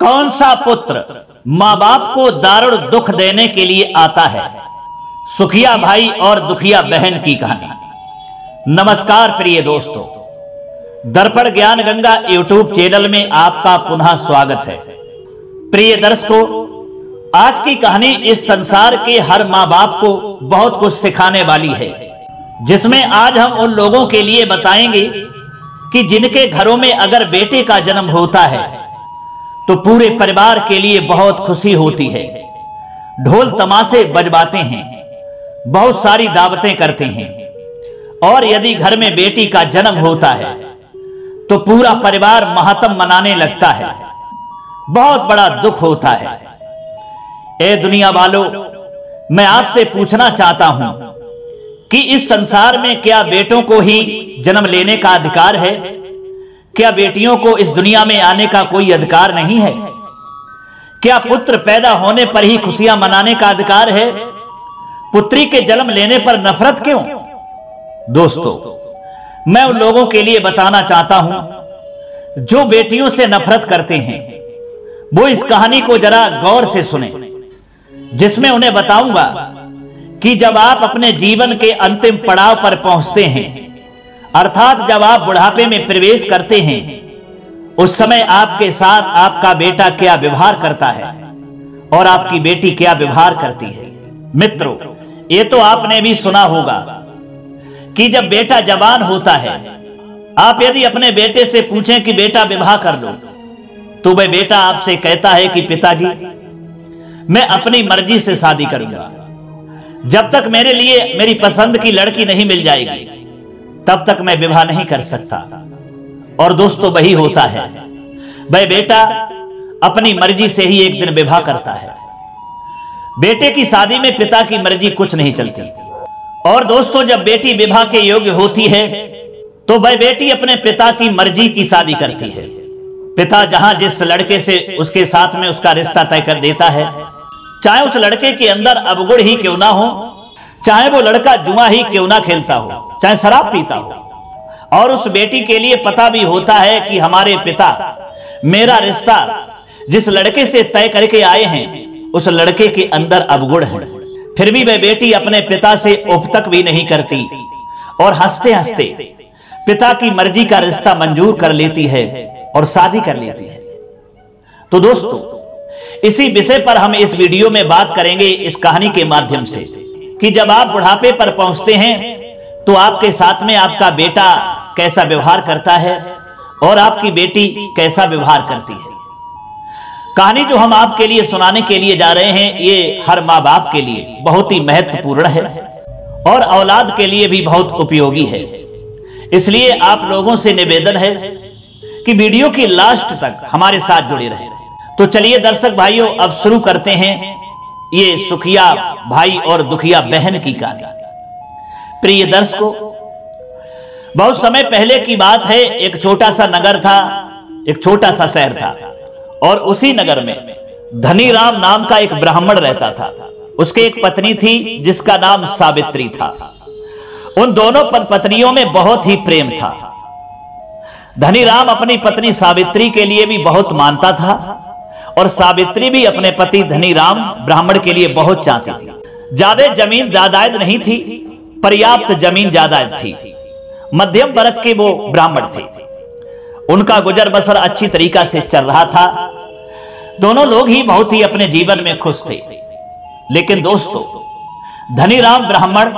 कौन सा पुत्र माँ बाप को दारुण दुख देने के लिए आता है? सुखिया भाई और दुखिया बहन की कहानी। नमस्कार प्रिय दोस्तों, दर्पण ज्ञान गंगा यूट्यूब चैनल में आपका पुनः स्वागत है। प्रिय दर्शकों, आज की कहानी इस संसार के हर माँ बाप को बहुत कुछ सिखाने वाली है, जिसमें आज हम उन लोगों के लिए बताएंगे कि जिनके घरों में अगर बेटे का जन्म होता है तो पूरे परिवार के लिए बहुत खुशी होती है। ढोल तमाशे बजवाते हैं, बहुत सारी दावतें करते हैं, और यदि घर में बेटी का जन्म होता है तो पूरा परिवार मातम मनाने लगता है। बहुत बड़ा दुख होता है। ए दुनिया वालों, मैं आपसे पूछना चाहता हूं कि इस संसार में क्या बेटों को ही जन्म लेने का अधिकार है? क्या बेटियों को इस दुनिया में आने का कोई अधिकार नहीं है? क्या पुत्र पैदा होने पर ही खुशियां मनाने का अधिकार है? पुत्री के जन्म लेने पर नफरत क्यों? दोस्तों, मैं उन लोगों के लिए बताना चाहता हूं जो बेटियों से नफरत करते हैं, वो इस कहानी को जरा गौर से सुने, जिसमें उन्हें बताऊंगा कि जब आप अपने जीवन के अंतिम पड़ाव पर पहुंचते हैं, अर्थात जब आप बुढ़ापे में प्रवेश करते हैं, उस समय आपके साथ आपका बेटा क्या व्यवहार करता है और आपकी बेटी क्या व्यवहार करती है। मित्रों, ये तो आपने भी सुना होगा कि जब बेटा जवान होता है, आप यदि अपने बेटे से पूछें कि बेटा विवाह कर लो, तो वह बेटा आपसे कहता है कि पिताजी, मैं अपनी मर्जी से शादी करूंगा। जब तक मेरे लिए मेरी पसंद की लड़की नहीं मिल जाएगी, तब तक मैं विवाह नहीं कर सकता। और दोस्तों, वही होता है, वह बेटा अपनी मर्जी से ही एक दिन विवाह करता है। बेटे की शादी में पिता की मर्जी कुछ नहीं चलती। और दोस्तों, जब बेटी विवाह के योग्य होती है तो वह बेटी अपने पिता की मर्जी की शादी करती है। पिता जहां जिस लड़के से उसके साथ में उसका रिश्ता तय कर देता है, चाहे उस लड़के के अंदर अवगुण ही क्यों ना हो, चाहे वो लड़का जुआ ही क्यों ना खेलता हो, चाहे शराब पीता हो, और उस बेटी के लिए पता भी होता है कि हमारे पिता मेरा रिश्ता जिस लड़के से तय करके आए हैं, उस लड़के के अंदर अवगुण है, फिर भी वह बेटी अपने पिता से उफ तक भी नहीं करती और हंसते हंसते पिता की मर्जी का रिश्ता मंजूर कर लेती है और शादी कर लेती है। तो दोस्तों, इसी विषय पर हम इस वीडियो में बात करेंगे, इस कहानी के माध्यम से, कि जब आप बुढ़ापे पर पहुंचते हैं तो आपके साथ में आपका बेटा कैसा व्यवहार करता है और आपकी बेटी कैसा व्यवहार करती है। कहानी जो हम आपके लिए सुनाने के लिए जा रहे हैं, ये हर माँ बाप के लिए बहुत ही महत्वपूर्ण है और औलाद के लिए भी बहुत उपयोगी है। इसलिए आप लोगों से निवेदन है कि वीडियो की लास्ट तक हमारे साथ जुड़े रहें। तो चलिए दर्शक भाइयों, अब शुरू करते हैं ये सुखिया भाई और दुखिया बहन की कहानी। प्रिय दर्शकों, बहुत समय पहले की बात है। एक छोटा सा नगर था, एक छोटा सा शहर था, और उसी नगर में धनी राम नाम का एक ब्राह्मण रहता था। उसके एक पत्नी थी जिसका नाम सावित्री था। उन दोनों पत्नियों में बहुत ही प्रेम था। धनी राम अपनी पत्नी सावित्री के लिए भी बहुत मानता था, और सावित्री भी अपने पति धनी राम ब्राह्मण के लिए बहुत चाहती थी। ज्यादा जमीन जायदाद नहीं थी, पर्याप्त जमीन जायदाद थी। मध्यम वर्ग के वो ब्राह्मण थे। उनका गुजर बसर अच्छी तरीका से चल रहा था। दोनों लोग ही बहुत ही अपने जीवन में खुश थे। लेकिन दोस्तों, धनी राम ब्राह्मण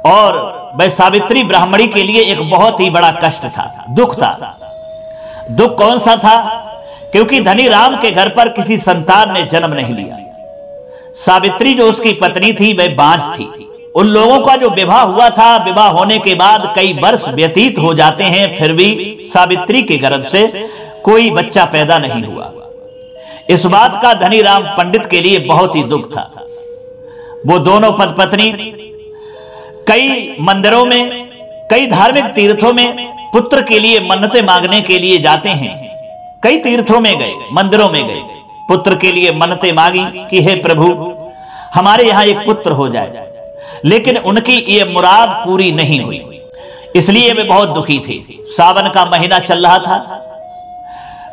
और वह सावित्री ब्राह्मणी के लिए एक बहुत ही बड़ा कष्ट था, दुख था। दुख कौन सा था? क्योंकि धनी राम के घर पर किसी संतान ने जन्म नहीं लिया। सावित्री जो उसकी पत्नी थी, वह बांझ थी। उन लोगों का जो विवाह हुआ था, विवाह होने के बाद कई वर्ष व्यतीत हो जाते हैं, फिर भी सावित्री के गर्भ से कोई बच्चा पैदा नहीं हुआ। इस बात का धनी राम पंडित के लिए बहुत ही दुख था। वो दोनों पत्नी कई मंदिरों में, कई धार्मिक तीर्थों में पुत्र के लिए मन्नतें मांगने के लिए जाते हैं। कई तीर्थों में गए, मंदिरों में गए, पुत्र के लिए मन्नतें मांगी कि हे प्रभु, हमारे यहां एक पुत्र हो जाए। लेकिन उनकी ये मुराद पूरी नहीं हुई, इसलिए वे बहुत दुखी थे। सावन का महीना चल रहा था।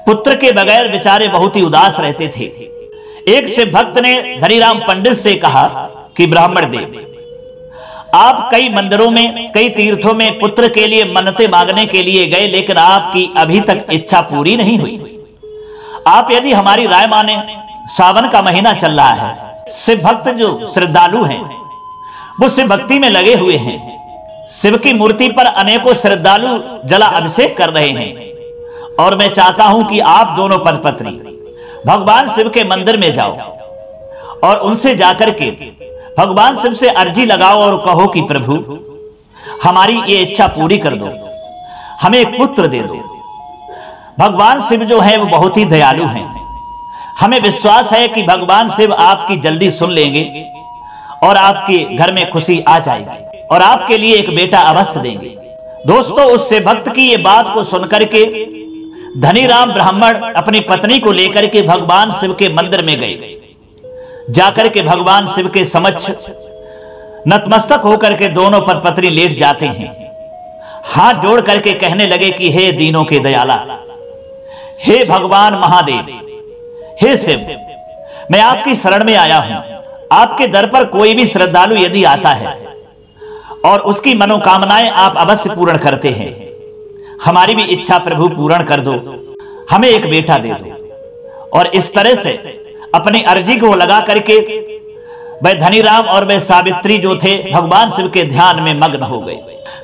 पुत्र के बगैर बेचारे बहुत ही उदास रहते थे। एक शिव भक्त ने धनीराम पंडित से कहा कि ब्राह्मण देव, आप कई मंदिरों में, कई तीर्थों में पुत्र के लिए मन्नतें मांगने के लिए गए, लेकिन आपकी अभी तक इच्छा पूरी नहीं हुई। आप यदि हमारी राय माने, सावन का महीना चल रहा है, शिव भक्त जो श्रद्धालु हैं वो शिव भक्ति में लगे हुए हैं, शिव की मूर्ति पर अनेकों श्रद्धालु जला अभिषेक कर रहे हैं, और मैं चाहता हूं कि आप दोनों पति भगवान शिव के मंदिर में जाओ और उनसे जाकर के भगवान शिव से अर्जी लगाओ और कहो कि प्रभु हमारी ये इच्छा पूरी कर दो, हमें एक पुत्र दे दो। भगवान शिव जो है वो बहुत ही दयालु हैं, हमें विश्वास है कि भगवान शिव आपकी जल्दी सुन लेंगे और आपके घर में खुशी आ जाएगी और आपके लिए एक बेटा अवश्य देंगे। दोस्तों, उस शिव भक्त की ये बात को सुनकर के धनीराम ब्राह्मण अपनी पत्नी को लेकर के भगवान शिव के मंदिर में गए। जाकर के भगवान शिव के समक्ष नतमस्तक होकर के दोनों पति लेट जाते हैं, हाथ जोड़ करके कहने लगे कि हे दीनों के दयाला, हे भगवान महादेव, हे शिव, मैं आपकी शरण में आया हूं। आपके दर पर कोई भी श्रद्धालु यदि आता है और उसकी मनोकामनाएं आप अवश्य पूर्ण करते हैं, हमारी भी इच्छा प्रभु पूर्ण कर दो, हमें एक बेटा दे दो। और इस तरह से अपनी अर्जी को लगा करके वह धनीराम और वह सावित्री जो थे भगवान शिव के ध्यान में मग्न हो गए।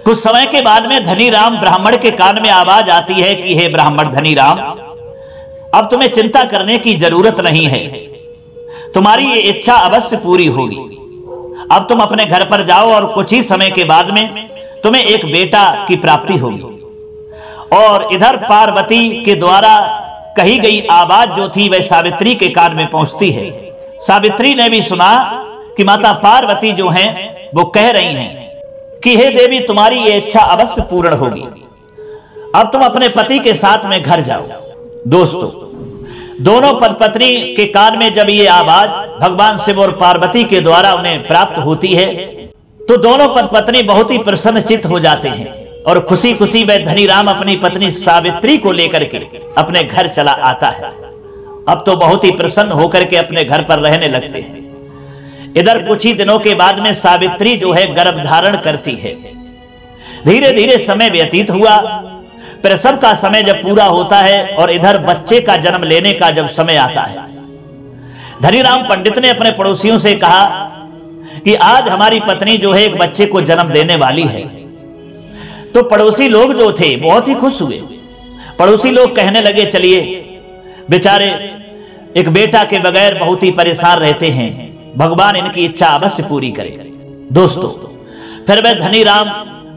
कुछ समय के बाद में धनीराम ब्राह्मण के कान में आवाज आती है कि हे ब्राह्मण धनीराम, अब तुम्हें चिंता करने की जरूरत नहीं है, तुम्हारी ये इच्छा अवश्य पूरी होगी। अब तुम अपने घर पर जाओ और कुछ ही समय के बाद में तुम्हें एक बेटा की प्राप्ति होगी। और इधर पार्वती के द्वारा कही गई आवाज जो थी वह सावित्री के कान में पहुंचती है। सावित्री ने भी सुना कि माता पार्वती जो हैं वो कह रही हैं कि हे देवी, तुम्हारी ये इच्छा अवश्य पूर्ण होगी, अब तुम अपने पति के साथ में घर जाओ। दोस्तों, दोनों पत्नी के कान में जब ये आवाज भगवान शिव और पार्वती के द्वारा उन्हें प्राप्त होती है तो दोनों पत्नी बहुत ही प्रसन्नचित्त हो जाते हैं और खुशी खुशी वह धनीराम अपनी पत्नी सावित्री को लेकर के अपने घर चला आता है। अब तो बहुत ही प्रसन्न होकर के अपने घर पर रहने लगते हैं। इधर कुछ ही दिनों के बाद में सावित्री जो है गर्भ धारण करती है। धीरे धीरे समय व्यतीत हुआ, प्रसव का समय जब पूरा होता है और इधर बच्चे का जन्म लेने का जब समय आता है, धनीराम पंडित ने अपने पड़ोसियों से कहा कि आज हमारी पत्नी जो है एक बच्चे को जन्म देने वाली है। तो पड़ोसी लोग जो थे बहुत ही खुश हुए। पड़ोसी लोग कहने लगे, चलिए, बेचारे एक बेटा के बगैर बहुत ही परेशान रहते हैं, भगवान इनकी इच्छा अवश्य पूरी करे। दोस्तों, फिर वह धनीराम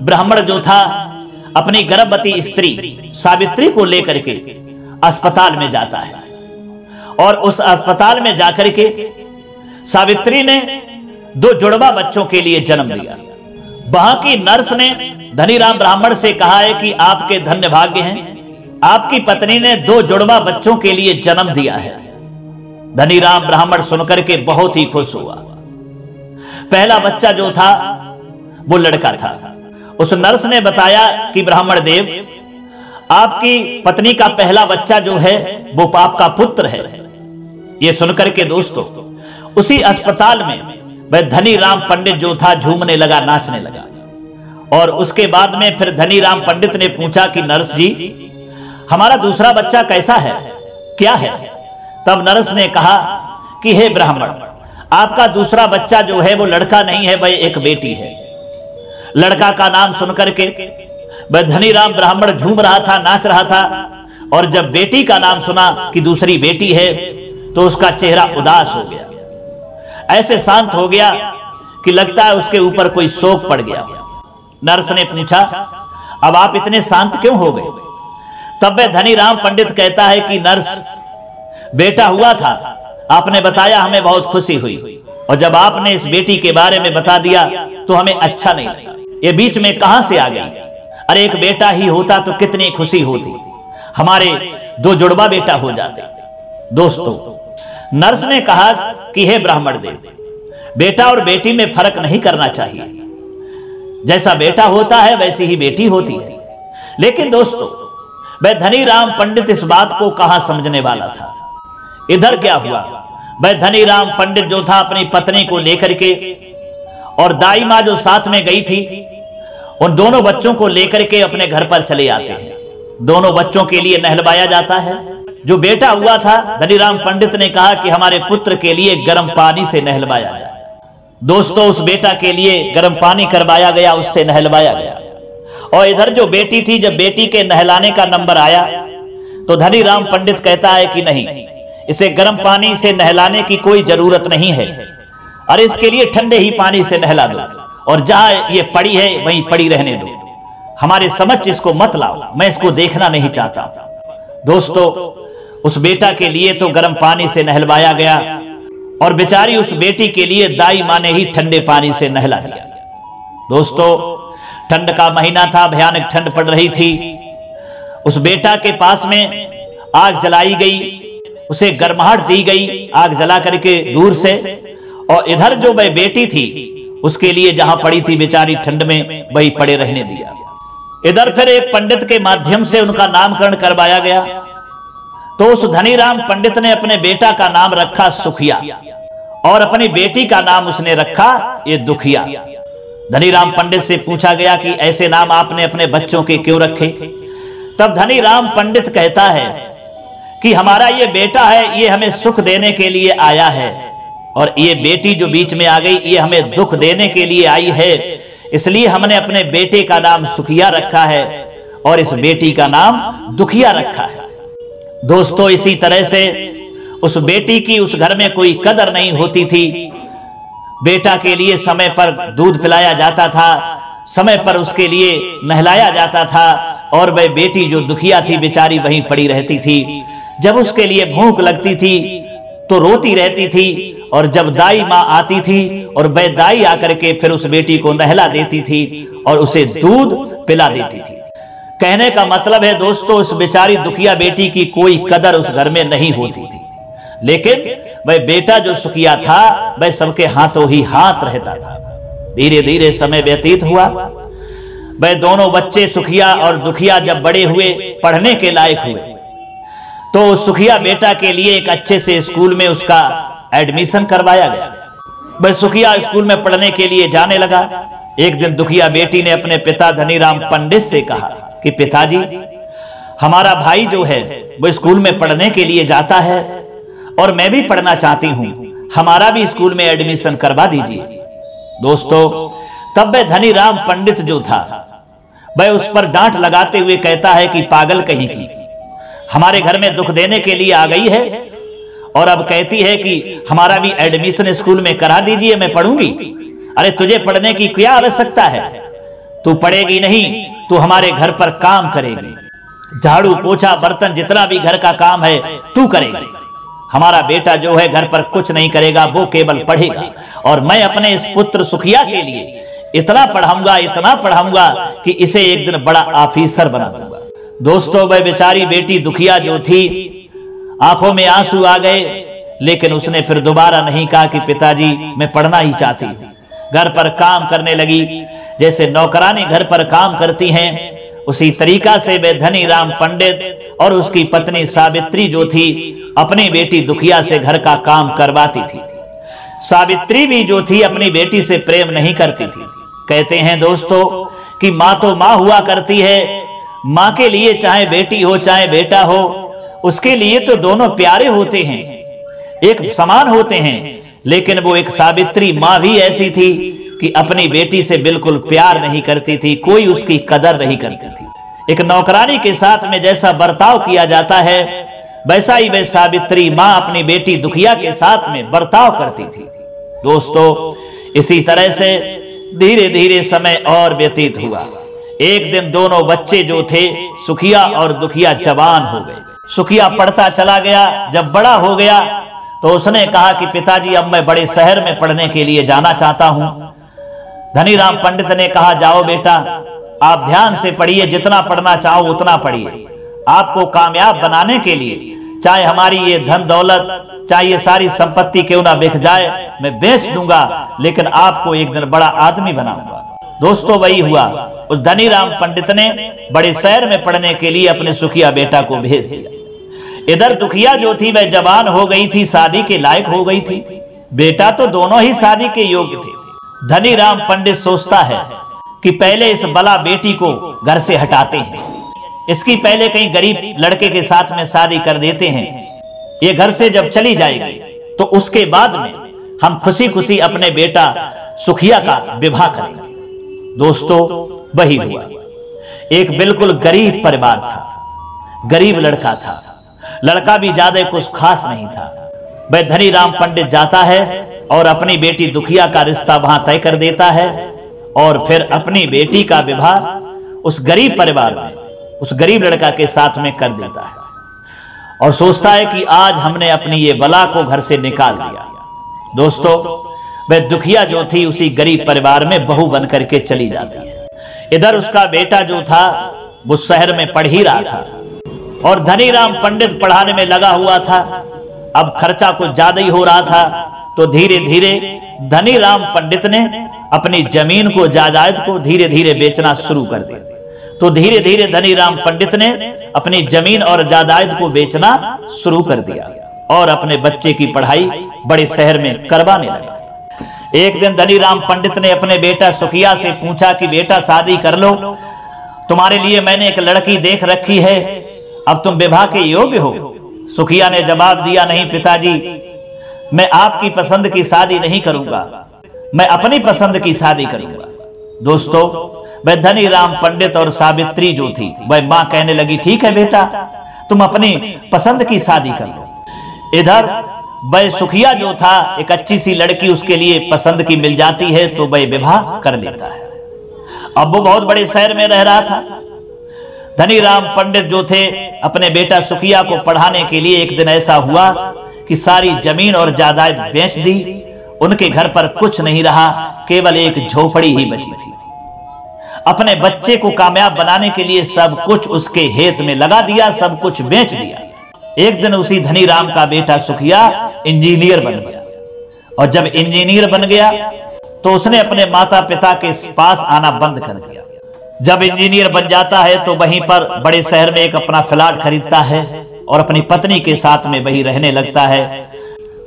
ब्राह्मण जो था अपनी गर्भवती स्त्री सावित्री को लेकर के अस्पताल में जाता है और उस अस्पताल में जाकर के सावित्री ने 2 जुड़वा बच्चों के लिए जन्म दिया। वहां की नर्स ने धनीराम ब्राह्मण से कहा है कि आपके धन्य भाग्य हैं, आपकी पत्नी ने 2 जुड़वा बच्चों के लिए जन्म दिया है। धनीराम ब्राह्मण सुनकर के बहुत ही खुश हुआ। पहला बच्चा जो था वो लड़का था। उस नर्स ने बताया कि ब्राह्मण देव, आपकी पत्नी का पहला बच्चा जो है वो आपका पुत्र है। ये सुनकर के दोस्तों उसी अस्पताल में वह धनीराम पंडित जो था झूमने लगा, नाचने लगा। और उसके बाद में फिर धनीराम पंडित ने पूछा कि नर्स जी, हमारा दूसरा बच्चा कैसा है, क्या है? तब नर्स ने कहा कि हे ब्राह्मण, आपका दूसरा बच्चा जो है वो लड़का नहीं है, वह एक बेटी है। लड़का का नाम सुनकर के वह धनीराम ब्राह्मण झूम रहा था, नाच रहा था। और जब बेटी का नाम सुना कि दूसरी बेटी है तो उसका चेहरा उदास हो गया, ऐसे शांत हो गया कि लगता है उसके ऊपर कोई शोक पड़ गया। नर्स ने पूछा, अब आप इतने शांत क्यों हो गए? तब वह धनीराम पंडित कहता है कि नर्स, बेटा हुआ था, आपने बताया, हमें बहुत खुशी हुई, और जब आपने इस बेटी के बारे में बता दिया तो हमें अच्छा नहीं लगा। ये बीच में कहां से आ गई? अरे एक बेटा ही होता तो कितनी खुशी होती, हमारे 2 जुड़वा बेटा हो जाते। दोस्तों, नर्स ने कहा कि हे ब्राह्मण देव, बेटा और बेटी में फर्क नहीं करना चाहिए, जैसा बेटा होता है वैसी ही बेटी होती है। लेकिन दोस्तों, वह धनी राम पंडित इस बात को कहां समझने वाला था। इधर क्या हुआ, वह धनी राम पंडित जो था अपनी पत्नी को लेकर के और दाई माँ जो साथ में गई थी, उन दोनों बच्चों को लेकर के अपने घर पर चले आते हैं। दोनों बच्चों के लिए नहलवाया जाता है। जो बेटा हुआ था, धनी राम पंडित ने कहा कि हमारे पुत्र के लिए गर्म पानी से नहलवाया जाए। दोस्तों, उस बेटा के लिए गर्म पानी करवाया गया, उससे नहलवाया गया। और इधर जो बेटी थी, जब बेटी के नहलाने का नंबर आया तो धनी राम पंडित कहता है कि नहीं, इसे गर्म पानी से नहलाने की कोई जरूरत नहीं है, और इसके लिए ठंडे ही पानी से नहला दो, और जहां ये पड़ी है वहीं पड़ी रहने दो, हमारे समझ इसको मत लाओ, मैं इसको देखना नहीं चाहता। दोस्तों, उस बेटा के लिए तो गर्म पानी से नहलवाया गया, और बेचारी उस बेटी के लिए दाई माँ ने ही ठंडे पानी से नहला दिया। दोस्तों, ठंड का महीना था, भयानक ठंड पड़ रही थी। उस बेटा के पास में आग जलाई गई, उसे गर्माहट दी गई आग जला करके दूर से, और इधर जो वह बेटी थी उसके लिए जहां पड़ी थी बेचारी ठंड में, वही पड़े रहने दिया। इधर फिर एक पंडित के माध्यम से उनका नामकरण करवाया गया। तो उस धनी राम पंडित ने अपने बेटा का नाम रखा सुखिया, और अपनी बेटी का नाम उसने रखा ये दुखिया। धनी राम पंडित से पूछा गया कि ऐसे नाम आपने अपने बच्चों के क्यों रखे। तब धनी राम पंडित कहता है कि हमारा ये बेटा है, ये हमें सुख देने के लिए आया है, और ये बेटी जो बीच में आ गई ये हमें दुख देने के लिए आई है, इसलिए हमने अपने बेटे का नाम सुखिया रखा है और इस बेटी का नाम दुखिया रखा है। दोस्तों, इसी तरह से उस बेटी की उस घर में कोई कदर नहीं होती थी। बेटा के लिए समय पर दूध पिलाया जाता था, समय पर उसके लिए नहलाया जाता था, और वह बेटी जो दुखिया थी बेचारी वहीं पड़ी रहती थी। जब उसके लिए भूख लगती थी तो रोती रहती थी, और जब दाई माँ आती थी और वह दाई आकर के फिर उस बेटी को नहला देती थी और उसे दूध पिला देती थी। कहने का मतलब है दोस्तों, उस बेचारी दुखिया बेटी की कोई कदर उस घर में नहीं होती थी, लेकिन वह बेटा जो सुखिया था वह सबके हाथों ही हाथ रहता था। धीरे धीरे समय व्यतीत हुआ। वह दोनों बच्चे सुखिया और दुखिया जब बड़े हुए, पढ़ने के लायक हुए, तो सुखिया बेटा के लिए एक अच्छे से स्कूल में उसका एडमिशन करवाया गया। वह सुखिया स्कूल में पढ़ने के लिए जाने लगा। एक दिन दुखिया बेटी ने अपने पिता धनी राम पंडित से कहा कि पिताजी, हमारा भाई जो है वो स्कूल में पढ़ने के लिए जाता है और मैं भी पढ़ना चाहती हूं, हमारा भी स्कूल में एडमिशन करवा दीजिए। दोस्तों, तब वह धनी राम पंडित जो था वह उस पर डांट लगाते हुए कहता है कि पागल कहीं की, हमारे घर में दुख देने के लिए आ गई है और अब कहती है कि हमारा भी एडमिशन स्कूल में करा दीजिए, मैं पढ़ूंगी। अरे तुझे पढ़ने की क्या आवश्यकता है, तू पढ़ेगी नहीं, तू हमारे घर पर काम करेगी, झाड़ू पोछा बर्तन जितना भी घर का काम है तू करेगी। हमारा बेटा जो है घर पर कुछ नहीं करेगा, वो केवल पढ़ेगा, और मैं अपने इस पुत्र सुखिया के लिए इतना पढ़ाऊंगा कि इसे एक दिन बड़ा ऑफिसर बना दूंगा। दोस्तों, वह बेचारी बेटी दुखिया जो थी, आंखों में आंसू आ गए, लेकिन उसने फिर दोबारा नहीं कहा कि पिताजी मैं पढ़ना ही चाहती थी। घर पर काम करने लगी, जैसे नौकरानी घर पर काम करती हैं, उसी तरीका से वे धनी राम पंडित और उसकी पत्नी सावित्री जो थी अपनी बेटी दुखिया से घर का काम करवाती थी। सावित्री भी जो थी अपनी बेटी से प्रेम नहीं करती थी। कहते हैं दोस्तों कि माँ तो माँ हुआ करती है, माँ के लिए चाहे बेटी हो चाहे बेटा हो, उसके लिए तो दोनों प्यारे होते हैं, एक समान होते हैं। लेकिन वो एक सावित्री माँ भी ऐसी थी कि अपनी बेटी से बिल्कुल प्यार नहीं करती थी, कोई उसकी कदर नहीं करती थी। एक नौकरानी के साथ में जैसा बर्ताव किया जाता है वैसा ही वह सावित्री माँ अपनी बेटी दुखिया के साथ में बर्ताव करती थी। दोस्तों, इसी तरह से धीरे धीरे समय और व्यतीत हुआ। एक दिन दोनों बच्चे जो थे सुखिया और दुखिया जवान हो गए। सुखिया पढ़ता चला गया, जब बड़ा हो गया तो उसने कहा कि पिताजी अब मैं बड़े शहर में पढ़ने के लिए जाना चाहता हूं। धनी राम पंडित ने कहा जाओ बेटा, आप ध्यान से पढ़िए, जितना पढ़ना चाहो उतना पढ़िए। आपको कामयाब बनाने के लिए चाहे हमारी ये धन दौलत, चाहे ये सारी संपत्ति क्यों ना बिक जाए, मैं बेच दूंगा, लेकिन आपको एक दिन बड़ा आदमी बनाऊंगा। दोस्तों वही हुआ, उस धनीराम पंडित ने बड़े शहर में पढ़ने के लिए अपने सुखिया बेटा को भेज दिया। इधर दुखिया जो थी वह जवान हो गई थी, शादी के लायक हो गई थी। बेटा तो दोनों ही शादी के योग्य थे। धनीराम पंडित सोचता है कि पहले इस बला बेटी को घर से हटाते हैं, इसकी पहले कहीं गरीब लड़के के साथ में शादी कर देते हैं। ये घर से जब चली जाएगी तो उसके बाद में हम खुशी खुशी अपने बेटा सुखिया का विवाह करेंगे। दोस्तों वही हुआ। एक बिल्कुल गरीब परिवार था, गरीब लड़का था, लड़का भी ज्यादा कुछ खास नहीं था। वह धनीराम पंडित जाता है और अपनी बेटी दुखिया का रिश्ता वहां तय कर देता है और फिर अपनी बेटी का विवाह उस गरीब परिवार में, उस गरीब लड़का के साथ में कर देता है और सोचता है कि आज हमने अपनी ये बला को घर से निकाल दिया। दोस्तों वह दुखिया जो थी उसी गरीब परिवार में बहू बन करके चली जाती है। इधर उसका बेटा जो था वो शहर में पढ़ ही रहा था और धनीराम पंडित पढ़ाने में लगा हुआ था। अब खर्चा कुछ ज्यादा ही हो रहा था तो धीरे धीरे धनीराम पंडित ने अपनी जमीन को, जायदाद को धीरे धीरे बेचना शुरू कर दिया। तो धीरे धीरे धनीराम पंडित ने अपनी जमीन और जायदाद को बेचना शुरू कर दिया और अपने बच्चे की पढ़ाई बड़े शहर में करवाने लगा। एक दिन धनीराम पंडित ने अपने बेटा सुखिया से पूछा कि बेटा शादी कर लो, तुम्हारे लिए मैंने एक लड़की देख रखी है, अब तुम विवाह के योग्य हो। सुखिया ने जवाब दिया, नहीं पिताजी, मैं आपकी पसंद की शादी नहीं करूंगा, मैं अपनी पसंद की शादी करूंगा। दोस्तों वह धनीराम पंडित और सावित्री जो थी वह मां कहने लगी, ठीक है बेटा, तुम अपनी पसंद की शादी कर लो। इधर वह सुखिया जो था, एक अच्छी सी लड़की उसके लिए पसंद की मिल जाती है तो वह विवाह कर लेता है। अब वो बहुत बड़े शहर में रह रहा था। धनीराम पंडित जो थे अपने बेटा सुखिया को पढ़ाने के लिए एक दिन ऐसा हुआ कि सारी जमीन और जायदाद बेच दी। उनके घर पर कुछ नहीं रहा, केवल एक झोपड़ी ही बची थी। अपने बच्चे को कामयाब बनाने के लिए सब कुछ उसके हित में लगा दिया, सब कुछ बेच दिया। एक दिन उसी धनीराम का बेटा सुखिया इंजीनियर बन गया और जब इंजीनियर बन गया तो उसने अपने माता पिता के पास आना बंद कर दिया। जब इंजीनियर बन जाता है तो वहीं पर बड़े शहर में एक अपना फ्लैट खरीदता है और अपनी पत्नी के साथ में वही रहने लगता है।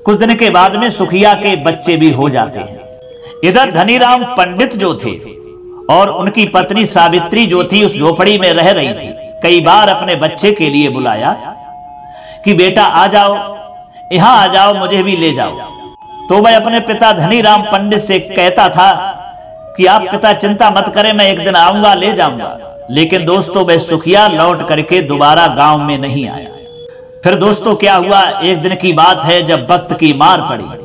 कुछ दिन के बाद में सुखिया के बच्चे भी हो जाते हैं। इधर धनीराम पंडित जो थे और उनकी पत्नी सावित्री जो थी उस झोपड़ी में रह रही थी। कई बार अपने बच्चे के लिए बुलाया कि बेटा आ जाओ, यहां आ जाओ, मुझे भी ले जाओ। तो वह अपने पिता धनीराम पंडित से कहता था कि आप पिता चिंता मत करें, मैं एक दिन आऊंगा, ले जाऊंगा। लेकिन दोस्तों वह सुखिया लौट करके दोबारा गांव में नहीं आया। फिर दोस्तों क्या हुआ, एक दिन की बात है जब वक्त की मार पड़ी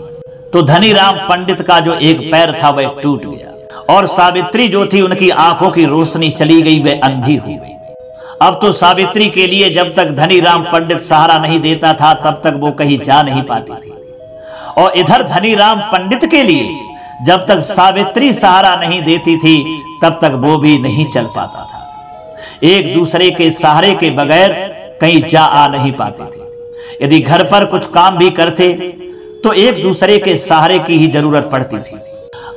तो धनीराम पंडित का जो एक पैर था वह टूट गया और सावित्री जो थी उनकी आंखों की रोशनी चली गई, वह अंधी हो गई। अब तो सावित्री के लिए जब तक धनीराम पंडित सहारा नहीं देता था तब तक वो कहीं जा नहीं पाती थी और इधर धनीराम पंडित के लिए जब तक सावित्री सहारा नहीं देती थी तब तक वो भी नहीं चल पाता था। एक दूसरे के सहारे के बगैर कहीं जा आ नहीं पाते थे। यदि घर पर कुछ काम भी करते तो एक दूसरे के सहारे की ही जरूरत पड़ती थी।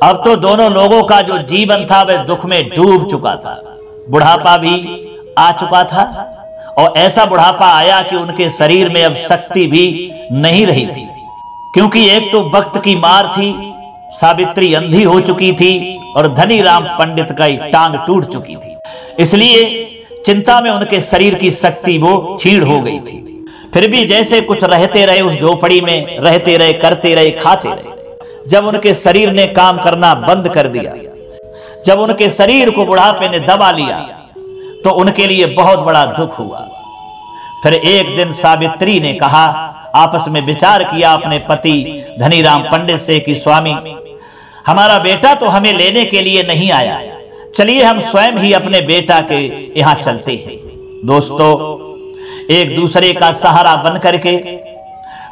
अब तो दोनों लोगों का जो जीवन था वह दुख में डूब चुका था। बुढ़ापा भी आ चुका था और ऐसा बुढ़ापा आया कि उनके शरीर में अब शक्ति भी नहीं रही थी, क्योंकि एक तो वक्त की मार थी, सावित्री अंधी हो चुकी थी और धनीराम पंडित का टांग टूट चुकी थी। इसलिए चिंता में उनके शरीर की शक्ति वो छीड़ हो गई थी। फिर भी जैसे कुछ रहते रहे, उस झोपड़ी में रहते रहे, करते रहे, खाते रहे। जब उनके शरीर ने काम करना बंद कर दिया, जब उनके शरीर को बुढ़ापे ने दबा लिया तो उनके लिए बहुत बड़ा दुख हुआ। फिर एक दिन सावित्री ने कहा, आपस में विचार किया अपने पति धनीराम पंडित से कि स्वामी, हमारा बेटा तो हमें लेने के लिए नहीं आया, चलिए हम स्वयं ही अपने बेटा के यहां चलते हैं। दोस्तों एक दूसरे का सहारा बन करके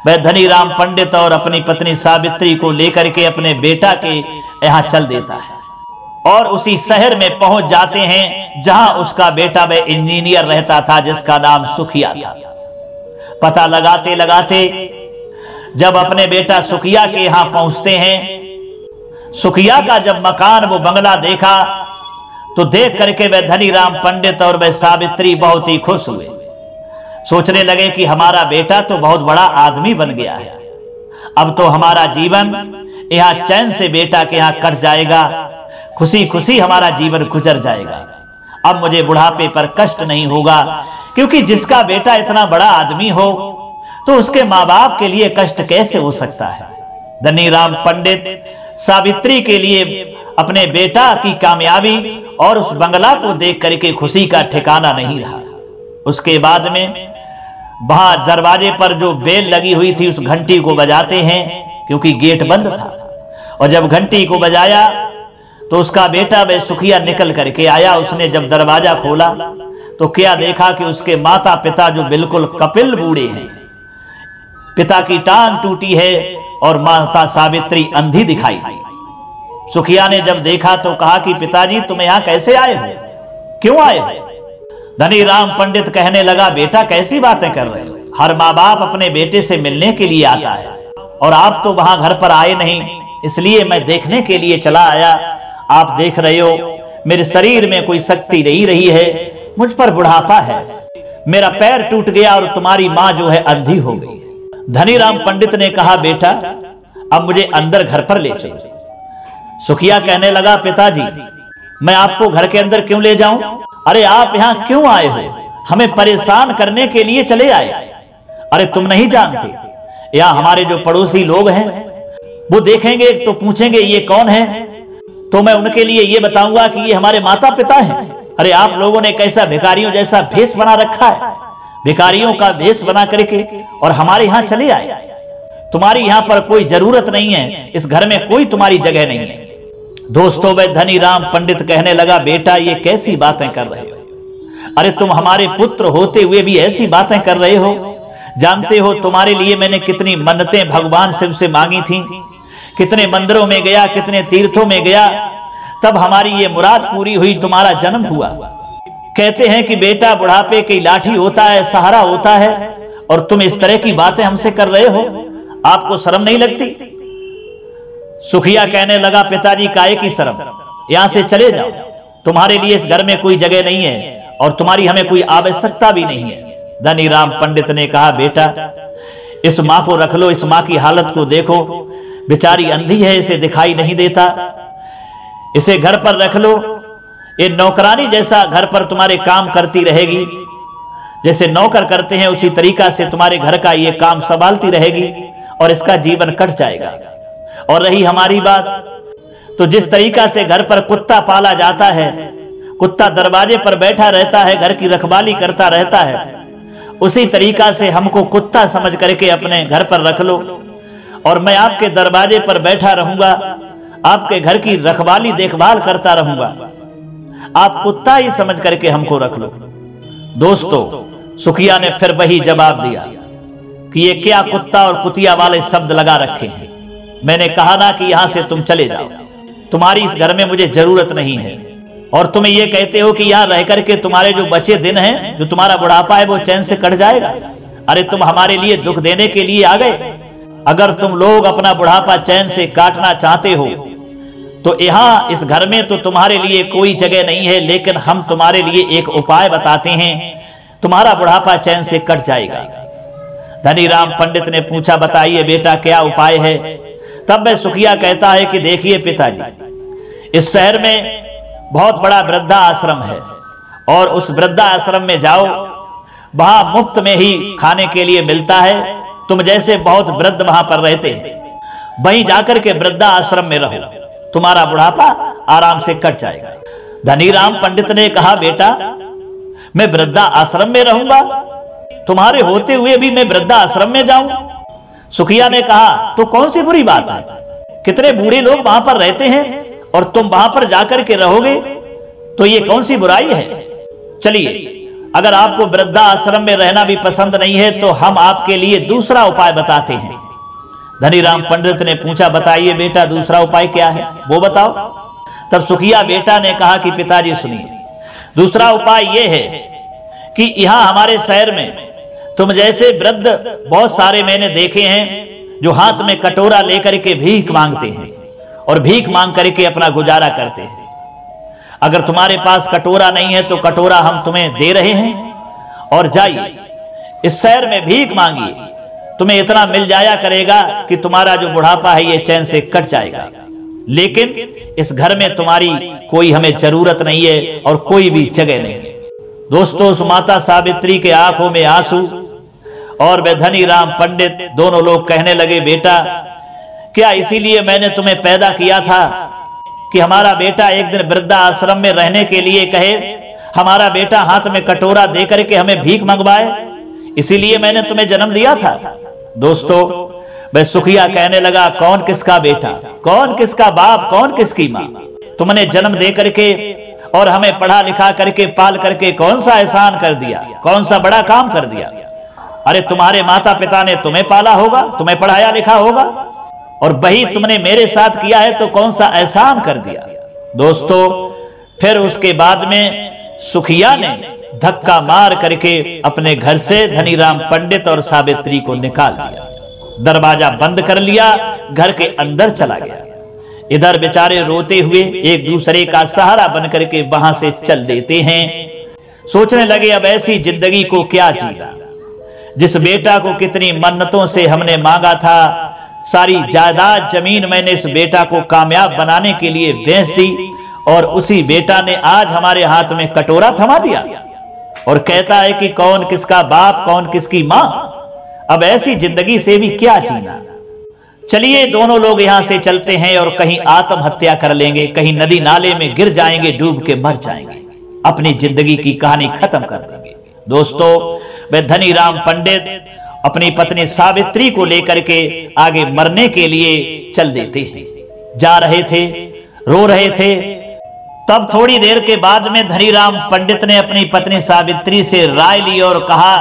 वह धनीराम पंडित और अपनी पत्नी सावित्री को लेकर के अपने बेटा के यहां चल देता है और उसी शहर में पहुंच जाते हैं जहां उसका बेटा वह इंजीनियर रहता था, जिसका नाम सुखिया था। पता लगाते लगाते जब अपने बेटा सुखिया के यहां पहुंचते हैं, सुखिया का जब मकान वो बंगला देखा तो देख करके वह धनीराम पंडित और वह सावित्री बहुत ही खुश हुए। सोचने लगे कि हमारा बेटा तो बहुत बड़ा आदमी बन गया है, अब तो हमारा जीवन यहाँ चैन से बेटा के यहाँ कट जाएगा, खुशी खुशी हमारा जीवन गुजर जाएगा। अब मुझे बुढ़ापे पर कष्ट नहीं होगा, क्योंकि जिसका बेटा इतना बड़ा आदमी हो तो उसके माँ बाप के लिए कष्ट कैसे हो सकता है। धनीराम पंडित सावित्री के लिए अपने बेटा की कामयाबी और उस बंगला को देख करके खुशी का ठिकाना नहीं रहा। उसके बाद में वहां दरवाजे पर जो बेल लगी हुई थी उस घंटी को बजाते हैं, क्योंकि गेट बंद था, और जब घंटी को बजाया तो उसका बेटा वह सुखिया निकल करके आया। उसने जब दरवाजा खोला तो क्या देखा कि उसके माता पिता जो बिल्कुल कपिल बूढ़े हैं, पिता की टांग टूटी है और माता सावित्री अंधी दिखाई दी। सुखिया ने जब देखा तो कहा कि पिताजी तुम यहाँ कैसे आए हो, क्यों आए हो? धनीराम पंडित कहने लगा, बेटा कैसी बातें कर रहे हो, हर माँ बाप अपने बेटे से मिलने के लिए आता है और आप तो वहां घर पर आए नहीं, इसलिए मैं देखने के लिए चला आया। आप देख रहे हो मेरे शरीर में कोई शक्ति नहीं रही है, मुझ पर बुढ़ापा है, मेरा पैर टूट गया और तुम्हारी माँ जो है अंधी हो गई। धनीराम पंडित ने कहा, बेटा अब मुझे अंदर घर पर ले चलो। सुखिया कहने लगा, पिताजी मैं आपको घर के अंदर क्यों ले जाऊं? अरे आप यहाँ क्यों आए हो? हमें परेशान करने के लिए चले आए? अरे तुम नहीं जानते, यहाँ हमारे जो पड़ोसी लोग हैं वो देखेंगे तो पूछेंगे ये कौन है, तो मैं उनके लिए ये बताऊंगा कि ये हमारे माता पिता हैं। अरे आप लोगों ने कैसा भिखारियों जैसा भेष बना रखा है, भिखारियों का भेष बना करके और हमारे यहाँ चले आए। तुम्हारी यहाँ पर कोई जरूरत नहीं है, इस घर में कोई तुम्हारी जगह नहीं है। दोस्तों वह धनीराम पंडित कहने लगा, बेटा ये कैसी बातें कर रहे हो? अरे तुम हमारे पुत्र होते हुए भी ऐसी बातें कर रहे हो? जानते हो तुम्हारे लिए मैंने कितनी मन्नतें भगवान शिव से मांगी थी, कितने मंदिरों में गया, कितने तीर्थों में गया, तब हमारी ये मुराद पूरी हुई, तुम्हारा जन्म हुआ। कहते हैं कि बेटा बुढ़ापे की लाठी होता है, सहारा होता है, और तुम इस तरह की बातें हमसे कर रहे हो, आपको शर्म नहीं लगती? सुखिया कहने लगा, पिताजी काहे की शर्म, यहां से चले जाओ, तुम्हारे लिए इस घर में कोई जगह नहीं है और तुम्हारी हमें कोई आवश्यकता भी नहीं है। धनीराम पंडित ने कहा, बेटा इस माँ को रख लो, इस माँ की हालत को देखो, बेचारी अंधी है, इसे दिखाई नहीं देता, इसे घर पर रख लो, ये नौकरानी जैसा घर पर तुम्हारे काम करती रहेगी, जैसे नौकर करते हैं उसी तरीका से तुम्हारे घर का ये काम संभालती रहेगी और इसका जीवन कट जाएगा। और रही हमारी बात, तो जिस तरीका से घर पर कुत्ता पाला जाता है, कुत्ता दरवाजे पर बैठा रहता है, घर की रखवाली करता रहता है, उसी तरीका से हमको कुत्ता समझ करके अपने घर पर रख लो और मैं आपके दरवाजे पर बैठा रहूंगा, आपके घर की रखवाली देखभाल करता रहूंगा, आप कुत्ता ही समझ करके हमको रख लो। दोस्तों सुखिया ने फिर वही जवाब दिया कि ये क्या कुत्ता और कुतिया वाले शब्द लगा रखे हैं, मैंने कहा ना कि यहां से तुम चले जाओ, तुम्हारी इस घर में मुझे जरूरत नहीं है, और तुम ये कहते हो कि यहां रह करके तुम्हारे जो बचे दिन हैं, जो तुम्हारा बुढ़ापा है वो चैन से कट जाएगा। अरे तुम हमारे लिए दुख देने के लिए आ गए। अगर तुम लोग अपना बुढ़ापा चैन से काटना चाहते हो तो यहाँ इस घर में तो तुम्हारे लिए कोई जगह नहीं है, लेकिन हम तुम्हारे लिए एक उपाय बताते हैं, तुम्हारा बुढ़ापा चैन से कट जाएगा। धनीराम पंडित ने पूछा, बताइए बेटा क्या उपाय है? तब वह सुखिया कहता है कि देखिए पिताजी, इस शहर में बहुत बड़ा वृद्धा आश्रम है और उस वृद्धा आश्रम में जाओ, वहां मुफ्त में ही खाने के लिए मिलता है, तुम जैसे बहुत वृद्ध वहां पर रहते हैं, वहीं जाकर के वृद्धा आश्रम में रहो, तुम्हारा बुढ़ापा आराम से कट जाएगा। धनीराम पंडित ने कहा, बेटा मैं वृद्धा आश्रम में रहूंगा, तुम्हारे होते हुए भी मैं वृद्धा आश्रम में जाऊं? सुखिया ने कहा, तो कौन सी बुरी बात है, कितने बूढ़े लोग वहां पर रहते हैं और तुम वहां पर जाकर के रहोगे, तो ये कौन सी बुराई है? चलिए, अगर आपको वृद्धा आश्रम में रहना भी पसंद नहीं है तो हम आपके लिए दूसरा उपाय बताते हैं। धनीराम पंडित ने पूछा, बताइए बेटा दूसरा उपाय क्या है, वो बताओ। तब सुखिया बेटा ने कहा कि पिताजी सुनिए, दूसरा उपाय यह है कि यहां हमारे शहर में तुम जैसे वृद्ध बहुत सारे मैंने देखे हैं जो हाथ में कटोरा लेकर के भीख मांगते हैं और भीख मांग करके अपना गुजारा करते हैं। अगर तुम्हारे पास कटोरा नहीं है तो कटोरा हम तुम्हें दे रहे हैं, और जाइए इस शहर में भीख मांगिए, तुम्हें इतना मिल जाया करेगा कि तुम्हारा जो बुढ़ापा है ये चैन से कट जाएगा। लेकिन इस घर में तुम्हारी कोई हमें जरूरत नहीं है और कोई भी जगह नहीं है। दोस्तों, उस माता सावित्री के आंखों में आंसू और वे धनी राम पंडित दोनों लोग कहने लगे, बेटा क्या इसीलिए मैंने तुम्हें पैदा किया था कि हमारा बेटा एक दिन वृद्धा आश्रम में रहने के लिए कहे, हमारा बेटा हाथ में कटोरा दे करके हमें भीख मंगवाए, इसीलिए मैंने तुम्हें जन्म दिया था। दोस्तों, वह सुखिया कहने लगा, कौन किसका बेटा, कौन किसका बाप, कौन किसकी माँ, तुमने जन्म दे करके और हमें पढ़ा लिखा करके पाल करके कौन सा एहसान कर दिया, कौन सा बड़ा काम कर दिया। अरे तुम्हारे माता पिता ने तुम्हें पाला होगा, तुम्हें पढ़ाया लिखा होगा, और वही तुमने मेरे साथ किया है तो कौन सा एहसान कर दिया। दोस्तों, फिर उसके बाद में सुखिया ने धक्का मार करके अपने घर से धनीराम पंडित और सावित्री को निकाल दिया, दरवाजा बंद कर लिया, घर के अंदर चला गया। इधर बेचारे रोते हुए एक दूसरे का सहारा बन करके वहां से चल देते हैं। सोचने लगे अब ऐसी जिंदगी को क्या जीना, जिस बेटा को कितनी मन्नतों से हमने मांगा था, सारी जायदाद जमीन मैंने इस बेटा को कामयाब बनाने के लिए बेच दी, और उसी बेटा ने आज हमारे हाथ में कटोरा थमा दिया और कहता है कि कौन किसका बाप, कौन किसकी मां। अब ऐसी जिंदगी से भी क्या जीना। चलिए दोनों लोग यहां से चलते हैं और कहीं आत्महत्या कर लेंगे, कहीं नदी नाले में गिर जाएंगे, डूब के मर जाएंगे, अपनी जिंदगी की कहानी खत्म कर देंगे। दोस्तों, वह धनीराम पंडित अपनी पत्नी सावित्री को लेकर के आगे मरने के लिए चल देते हैं। जा रहे थे, रो रहे थे। तब थोड़ी देर के बाद में धनीराम पंडित ने अपनी पत्नी सावित्री से राय ली और कहा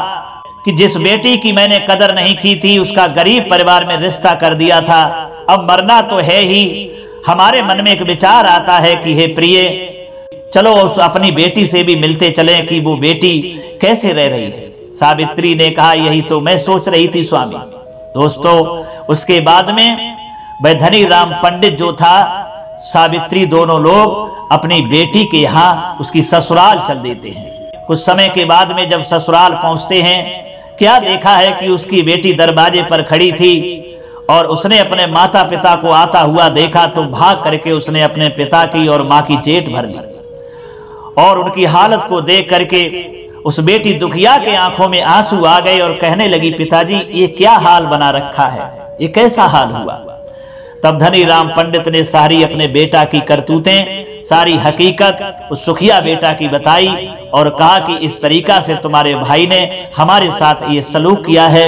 कि जिस बेटी की मैंने कदर नहीं की थी, उसका गरीब परिवार में रिश्ता कर दिया था, अब मरना तो है ही। हमारे मन में एक विचार आता है कि हे प्रिय, चलो उस अपनी बेटी से भी मिलते चलें कि वो बेटी कैसे रह रही है। सावित्री ने कहा, यही तो मैं सोच रही थी स्वामी। दोस्तों, उसके बाद में वह धनीराम पंडित जो था, सावित्री, दोनों लोग अपनी बेटी के यहाँ उसकी ससुराल चल देते हैं। कुछ समय के बाद में जब ससुराल पहुंचते हैं, क्या देखा है कि उसकी बेटी दरवाजे पर खड़ी थी और उसने अपने माता पिता को आता हुआ देखा तो भाग करके उसने अपने पिता की और माँ की जेठ भर ली, और उनकी हालत को देख करके उस बेटी दुखिया के आंखों में आंसू आ गए और कहने लगी, पिताजी ये क्या हाल बना रखा है, ये कैसा हाल हुआ। तब धनीराम पंडित ने सारी अपने बेटा की करतूतें, सारी हकीकत उस सुखिया बेटा की बताई और कहा कि इस तरीका से तुम्हारे भाई ने हमारे साथ ये सलूक किया है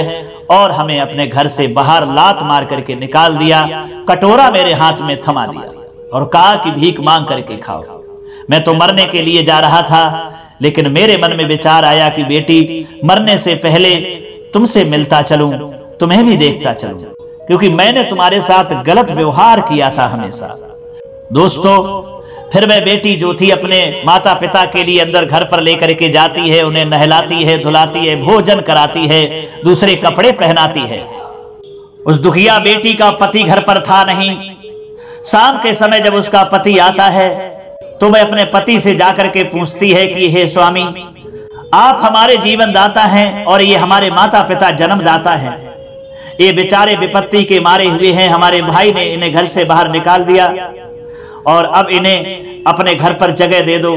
और हमें अपने घर से बाहर लात मार करके निकाल दिया, कटोरा मेरे हाथ में थमा दिया और कहा कि भीख मांग करके खाओ। मैं तो मरने के लिए जा रहा था, लेकिन मेरे मन में विचार आया कि बेटी, मरने से पहले तुमसे मिलता चलूं, तुम्हें भी देखता चलूं, क्योंकि मैंने तुम्हारे साथ गलत व्यवहार किया था हमेशा। दोस्तों, फिर वह बेटी जो थी अपने माता पिता के लिए अंदर घर पर लेकर के जाती है, उन्हें नहलाती है, धुलाती है, भोजन कराती है, दूसरे कपड़े पहनाती है। उस दुखिया बेटी का पति घर पर था नहीं। शाम के समय जब उसका पति आता है तो वह अपने पति से जाकर के पूछती है कि हे स्वामी, आप हमारे जीवन दाता हैं और ये हमारे माता पिता जन्मदाता हैं। ये बेचारे विपत्ति के मारे हुए हैं, हमारे भाई ने इन्हें घर से बाहर निकाल दिया और अब इन्हें अपने घर पर जगह दे दो।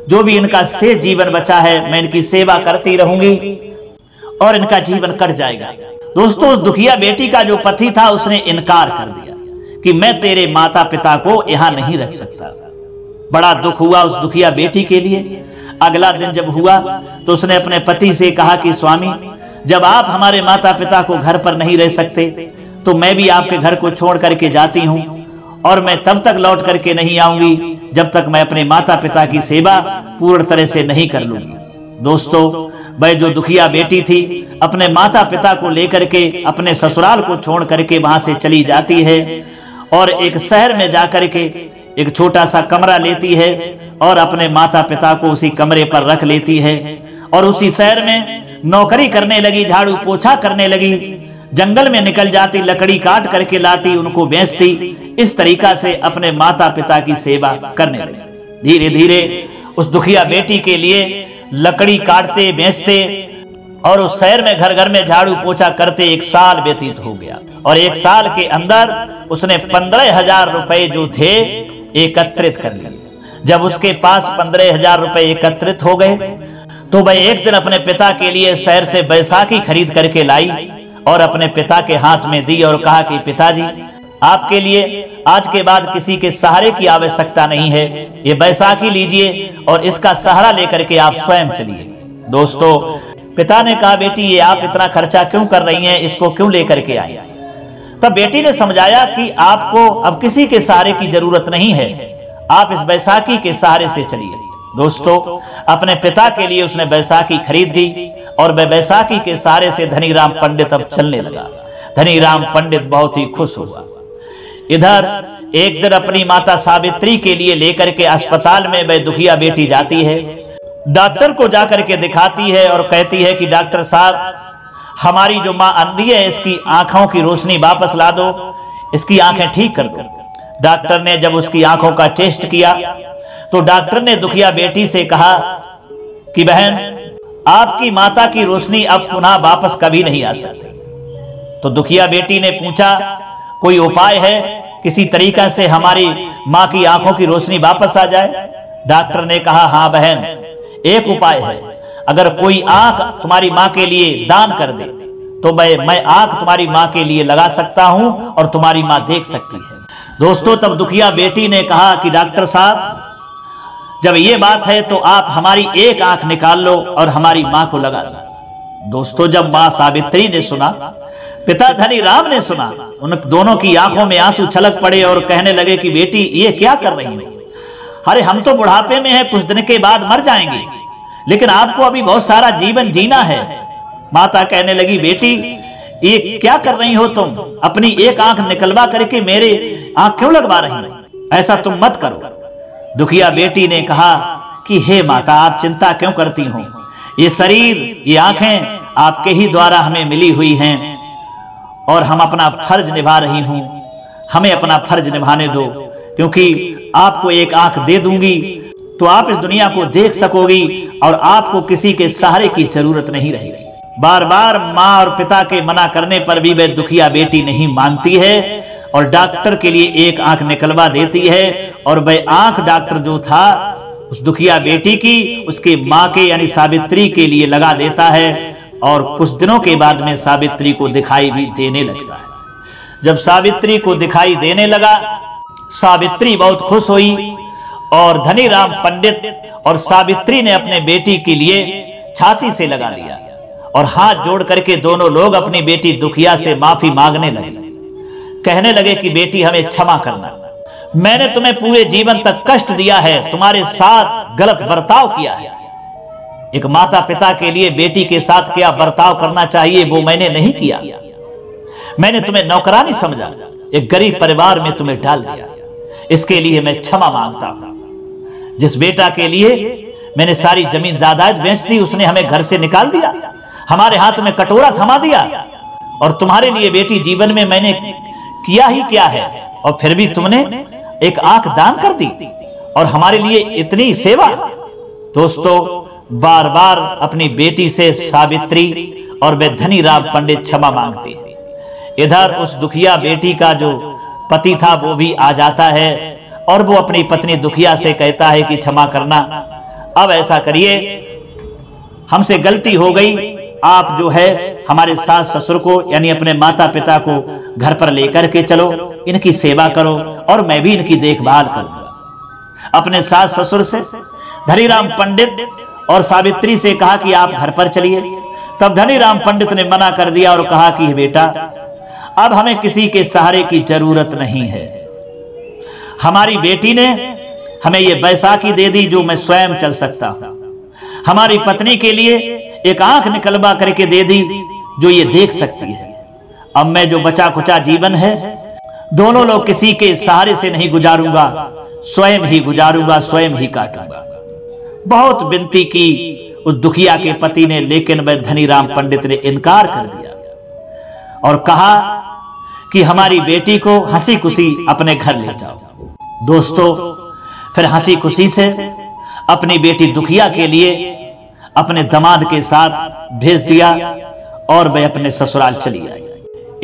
जो भी इनका शेष जीवन बचा है मैं इनकी सेवा करती रहूंगी और इनका जीवन कट जाएगा। दोस्तों, उस दुखिया बेटी का जो पति था उसने इनकार कर दिया कि मैं तेरे माता पिता को यहाँ नहीं रख सकता। बड़ा दुख हुआ उस दुखिया बेटी के लिए। अगला दिन जब हुआ तो उसने अपने पति से कहा कि स्वामी, जब आप हमारे माता पिता को घर पर नहीं रह सकते तो मैं भी आपके घर को छोड़ करके जाती हूँ और मैं तब तक लौट करके नहीं आऊंगी जब तक मैं अपने माता पिता की सेवा पूर्ण तरह से नहीं कर लूंगी। दोस्तों, वह जो दुखिया बेटी थी अपने माता पिता को लेकर के अपने ससुराल को छोड़ करके वहां से चली जाती है और एक शहर में जाकर के एक छोटा सा कमरा लेती है और अपने माता पिता को उसी कमरे पर रख लेती है और उसी शहर में नौकरी करने लगी, झाड़ू पोछा करने लगी, जंगल में निकल जाती, लकड़ी काट करके लाती, उनको बेचती। इस तरीका से अपने माता पिता की सेवा करने लगी। धीरे धीरे उस दुखिया बेटी के लिए लकड़ी काटते बेचते और उस शहर में घर घर में झाड़ू पोछा करते 1 साल व्यतीत हो गया। और 1 साल के अंदर उसने 15,000 रुपए जो थे एकत्रित कर लिए। जब उसके पास 15,000 रुपए एकत्रित हो गए तो वह एक दिन अपने पिता के लिए शहर से बैसाखी खरीद करके लाई और अपने पिता के हाथ में दी और कहा कि पिताजी, आपके लिए आज के बाद किसी के सहारे की आवश्यकता नहीं है, ये बैसाखी लीजिए और इसका सहारा लेकर के आप स्वयं चलिए। दोस्तों, पिता ने कहा, बेटी ये आप इतना खर्चा क्यों कर रही हैं, इसको क्यों लेकर के आई? तब बेटी ने समझाया कि आपको अब किसी के सहारे की जरूरत नहीं है, आप इस बैसाखी के सहारे से चलिए। दोस्तों, अपने पिता के लिए उसने बैसाखी खरीद दी और वह बैसाखी के सहारे से धनीराम पंडित अब चलने लगा। धनीराम पंडित बहुत ही खुश हुआ। इधर एक दिन अपनी माता सावित्री के लिए लेकर के अस्पताल में वह दुखिया बेटी जाती है, डॉक्टर को जाकर के दिखाती है और कहती है कि डॉक्टर साहब, हमारी जो माँ अंधी है इसकी आंखों की रोशनी वापस ला दो, इसकी आंखें ठीक कर दो। डॉक्टर ने जब उसकी आंखों का टेस्ट किया तो डॉक्टर ने दुखिया बेटी से कहा कि बहन, आपकी माता की रोशनी अब पुनः वापस कभी नहीं आ सकती। तो दुखिया बेटी ने पूछा, कोई उपाय है, किसी तरीका से हमारी माँ की आंखों की रोशनी वापस आ जाए? डॉक्टर ने कहा, हाँ बहन, एक उपाय है, अगर कोई आंख तुम्हारी माँ के लिए दान कर दे तो मैं आंख तुम्हारी माँ के लिए लगा सकता हूं और तुम्हारी माँ देख सकती है। दोस्तों, तब दुखिया बेटी ने कहा कि डॉक्टर साहब, जब ये बात है तो आप हमारी एक आंख निकाल लो और हमारी माँ को लगा दो। दोस्तों, जब माँ सावित्री ने सुना, पिता धनीराम ने सुना, उन दोनों की आंखों में आंसू छलक पड़े और कहने लगे कि बेटी ये क्या कर रही हो? अरे हम तो बुढ़ापे में हैं, कुछ दिन के बाद मर जाएंगे, लेकिन आपको अभी बहुत सारा जीवन जीना है। माता कहने लगी, बेटी ये क्या कर रही हो तुम? अपनी एक आंख निकलवा करके मेरे आंख क्यों लगवा रही हो? ऐसा तुम मत करो। दुखिया बेटी ने कहा कि हे माता, आप चिंता क्यों करती हो? ये शरीर, ये आंखें आपके ही द्वारा हमें मिली हुई हैं और हम अपना फर्ज निभा रही हूं, हमें अपना फर्ज निभाने दो, क्योंकि आपको एक आंख दे दूंगी तो आप इस दुनिया को देख सकोगी और आपको किसी के सहारे की जरूरत नहीं रहेगी। बार बार माँ और पिता के मना करने पर भी वह दुखिया बेटी नहीं मानती है और डॉक्टर के लिए एक आंख निकलवा देती है। और वह आंख डॉक्टर जो था उस दुखिया बेटी की, उसके माँ के यानी सावित्री के लिए लगा देता है और कुछ दिनों के बाद में सावित्री को दिखाई भी देने लगता है। जब सावित्री को दिखाई देने लगा, सावित्री बहुत खुश हुई और धनीराम पंडित और सावित्री ने अपने बेटी के लिए छाती से लगा लिया और हाथ जोड़ करके दोनों लोग अपनी बेटी दुखिया से माफी मांगने लगे। कहने लगे कि बेटी, हमें क्षमा करना, मैंने तुम्हें पूरे जीवन तक कष्ट दिया है, तुम्हारे साथ गलत बर्ताव किया है। एक माता पिता के लिए बेटी के साथ क्या बर्ताव करना चाहिए वो मैंने नहीं किया। मैंने तुम्हें नौकरानी समझा, एक गरीब परिवार में तुम्हें डाल दिया, इसके लिए मैं क्षमा मांगता हूं। जिस बेटा के लिए मैंने सारी जमीन जायदाद बेच दी, उसने हमें घर से निकाल दिया, हमारे हाथ में कटोरा थमा दिया, और तुम्हारे लिए बेटी जीवन में मैंने किया ही क्या है, और फिर भी तुमने एक आंख दान कर दी और हमारे लिए इतनी सेवा। दोस्तों, बार बार अपनी बेटी से सावित्री और वे धनीराम पंडित क्षमा मांगते हैं। इधर उस दुखिया बेटी का जो पति था वो भी आ जाता है और वो अपनी पत्नी दुखिया से कहता है कि क्षमा करना, अब ऐसा करिए, हमसे गलती हो गई, आप जो है हमारे सास ससुर को यानी अपने माता पिता को घर पर लेकर के चलो, इनकी सेवा करो और मैं भी इनकी देखभाल करूंगा। अपने सास ससुर से धनीराम पंडित और सावित्री से कहा कि आप घर पर चलिए। तब धनीराम पंडित ने मना कर दिया और कहा कि बेटा, अब हमें किसी के सहारे की जरूरत नहीं है, हमारी बेटी ने हमें ये बैसाखी दे दी जो मैं स्वयं चल सकता हूं, हमारी पत्नी के लिए एक आंख निकलवा करके दे दी जो ये देख सकती है। अब मैं जो बचा कुचा जीवन है दोनों लोग किसी के सहारे से नहीं गुजारूंगा, स्वयं ही गुजारूंगा, स्वयं ही काटूंगा। बहुत विनती की उस दुखिया के पति ने, लेकिन वह धनीराम पंडित ने इनकार कर दिया और कहा कि हमारी बेटी को हंसी खुशी अपने घर ले जाओ। दोस्तों, फिर हंसी खुशी से अपनी बेटी दुखिया के लिए अपने दामाद के साथ भेज दिया और वह अपने ससुराल चली आई।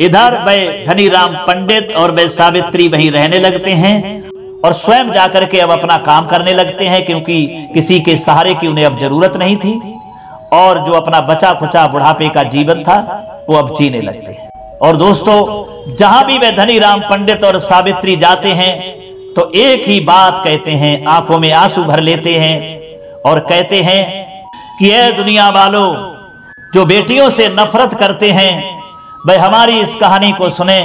इधर वह धनीराम पंडित और वह सावित्री वहीं रहने लगते हैं और स्वयं जाकर के अब अपना काम करने लगते हैं, क्योंकि किसी के सहारे की उन्हें अब जरूरत नहीं थी और जो अपना बचा खुचा बुढ़ापे का जीवन था वो अब जीने लगते हैं। और दोस्तों, जहां भी वे धनीराम पंडित और सावित्री जाते हैं तो एक ही बात कहते हैं, आंखों में आंसू भर लेते हैं और कहते हैं कि ऐ दुनिया वालों, जो बेटियों से नफरत करते हैं वह हमारी इस कहानी को सुने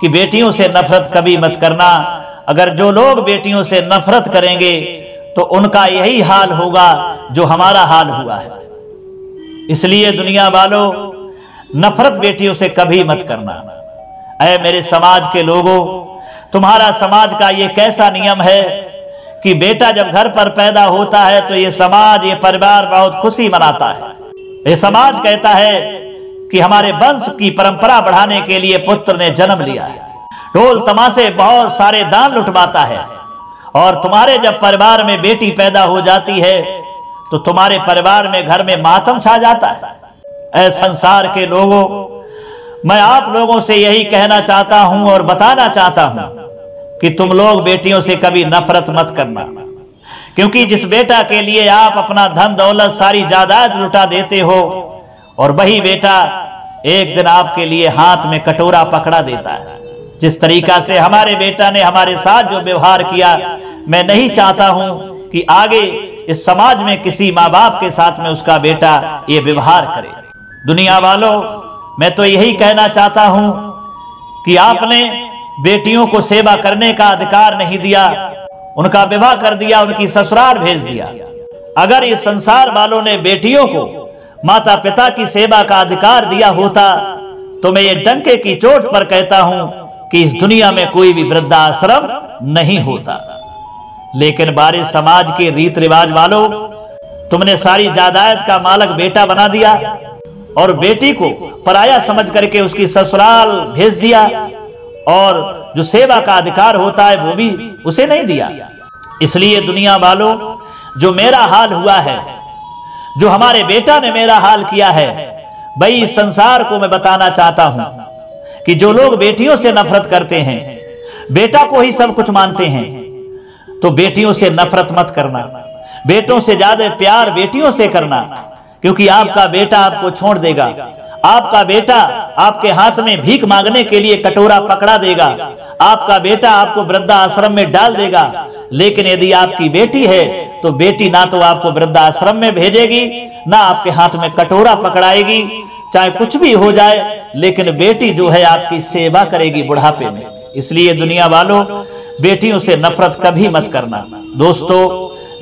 कि बेटियों से नफरत कभी मत करना। अगर जो लोग बेटियों से नफरत करेंगे तो उनका यही हाल होगा जो हमारा हाल हुआ है। इसलिए दुनिया वालों, नफरत बेटियों से कभी मत करना। ऐ मेरे समाज के लोगों, तुम्हारा समाज का ये कैसा नियम है कि बेटा जब घर पर पैदा होता है तो ये समाज, ये परिवार बहुत खुशी मनाता है। ये समाज कहता है कि हमारे वंश की परंपरा बढ़ाने के लिए पुत्र ने जन्म लिया है। ढोल तमाशे, बहुत सारे दान लुटवाता है। और तुम्हारे जब परिवार में बेटी पैदा हो जाती है तो तुम्हारे परिवार में, घर में मातम छा जाता है। ऐ संसार के लोगों, मैं आप लोगों से यही कहना चाहता हूं और बताना चाहता हूं कि तुम लोग बेटियों से कभी नफरत मत करना, क्योंकि जिस बेटा के लिए आप अपना धन दौलत सारी जायदाद लुटा देते हो और वही बेटा एक दिन आपके लिए हाथ में कटोरा पकड़ा देता है। जिस तरीका से हमारे बेटा ने हमारे साथ जो व्यवहार किया, मैं नहीं चाहता हूं कि आगे इस समाज में किसी माँ बाप के साथ में उसका बेटा ये व्यवहार करे। दुनिया वालों, मैं तो यही कहना चाहता हूं कि आपने बेटियों को सेवा करने का अधिकार नहीं दिया, उनका विवाह कर दिया, उनकी ससुराल भेज दिया। अगर इस संसार वालों ने बेटियों को माता पिता की सेवा का अधिकार दिया होता तो मैं ये डंके की चोट पर कहता हूं कि इस दुनिया में कोई भी वृद्धाश्रम नहीं होता। लेकिन बारे समाज के रीत रिवाज वालों, तुमने सारी जायदाद का मालक बेटा बना दिया और बेटी को पराया समझ करके उसकी ससुराल भेज दिया और जो सेवा का अधिकार होता है वो भी उसे नहीं दिया। इसलिए दुनिया वालों, जो मेरा हाल हुआ है, जो हमारे बेटा ने मेरा हाल किया है, भाई इस संसार को मैं बताना चाहता हूं कि जो लोग बेटियों से नफरत करते हैं, बेटा को ही सब कुछ मानते हैं, तो बेटियों से नफरत मत करना। बेटों से ज्यादा प्यार बेटियों से करना, क्योंकि आपका बेटा आपको छोड़ देगा, आपका बेटा आपके हाथ में भीख मांगने के लिए कटोरा पकड़ा देगा, आपका बेटा आपको वृद्धाश्रम में डाल देगा। लेकिन यदि आपकी बेटी है तो बेटी ना तो आपको वृद्धाश्रम में भेजेगी, ना आपके हाथ में कटोरा पकड़ाएगी, चाहे कुछ भी हो जाए, लेकिन बेटी जो है आपकी सेवा करेगी बुढ़ापे में। इसलिए दुनिया वालों, बेटियों से नफरत कभी मत करना। दोस्तों,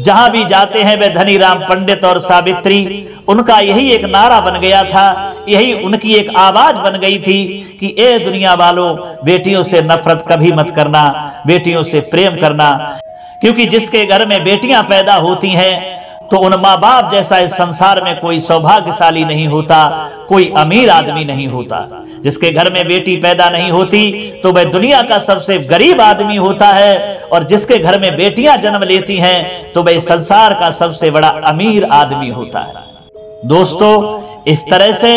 जहां भी जाते हैं वे धनीराम पंडित और सावित्री, उनका यही एक नारा बन गया था, यही उनकी एक आवाज बन गई थी कि ए दुनिया वालों, बेटियों से नफरत कभी मत करना, बेटियों से प्रेम करना। क्योंकि जिसके घर में बेटियां पैदा होती हैं तो उन माँ बाप जैसा इस संसार में कोई सौभाग्यशाली नहीं होता, कोई अमीर आदमी नहीं होता। जिसके घर में बेटी पैदा नहीं होती तो वह दुनिया का सबसे गरीब आदमी होता है, और जिसके घर में बेटियां जन्म लेती हैं तो वह संसार का सबसे बड़ा अमीर आदमी होता है। दोस्तों, इस तरह से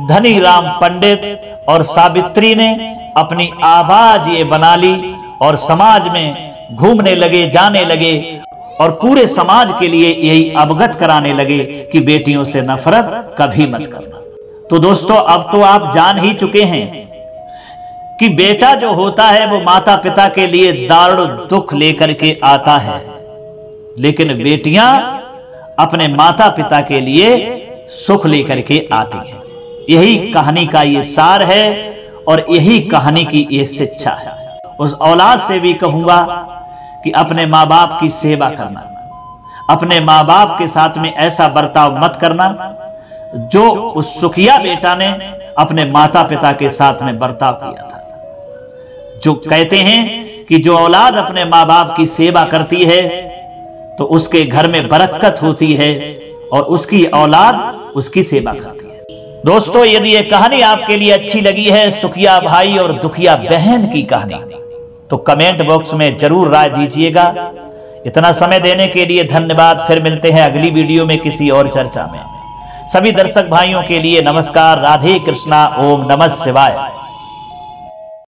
धनीराम पंडित और सावित्री ने अपनी आवाज ये बना ली और समाज में घूमने लगे, जाने लगे और पूरे समाज के लिए यही अवगत कराने लगे कि बेटियों से नफरत कभी मत करना। तो दोस्तों, अब तो आप जान ही चुके हैं कि बेटा जो होता है वो माता पिता के लिए दारुण दुख लेकर के आता है, लेकिन बेटियां अपने माता पिता के लिए सुख लेकर के आती हैं। यही कहानी का ये सार है और यही कहानी की ये शिक्षा है। उस औलाद से भी कहूंगा कि अपने माँ बाप की सेवा करना, अपने माँ बाप के साथ में ऐसा बर्ताव मत करना जो उस सुखिया बेटा ने अपने माता पिता के साथ में बर्ताव किया था। जो कहते हैं कि जो औलाद अपने माँ बाप की सेवा करती है तो उसके घर में बरकत होती है और उसकी औलाद उसकी सेवा करती है। दोस्तों, यदि ये कहानी आपके लिए अच्छी लगी है, सुखिया भाई और दुखिया बहन की कहानी, तो कमेंट बॉक्स में जरूर राय दीजिएगा। इतना समय देने के लिए धन्यवाद। फिर मिलते हैं अगली वीडियो में किसी और चर्चा में। सभी दर्शक भाइयों के लिए नमस्कार। राधे कृष्णा। ओम नमः शिवाय।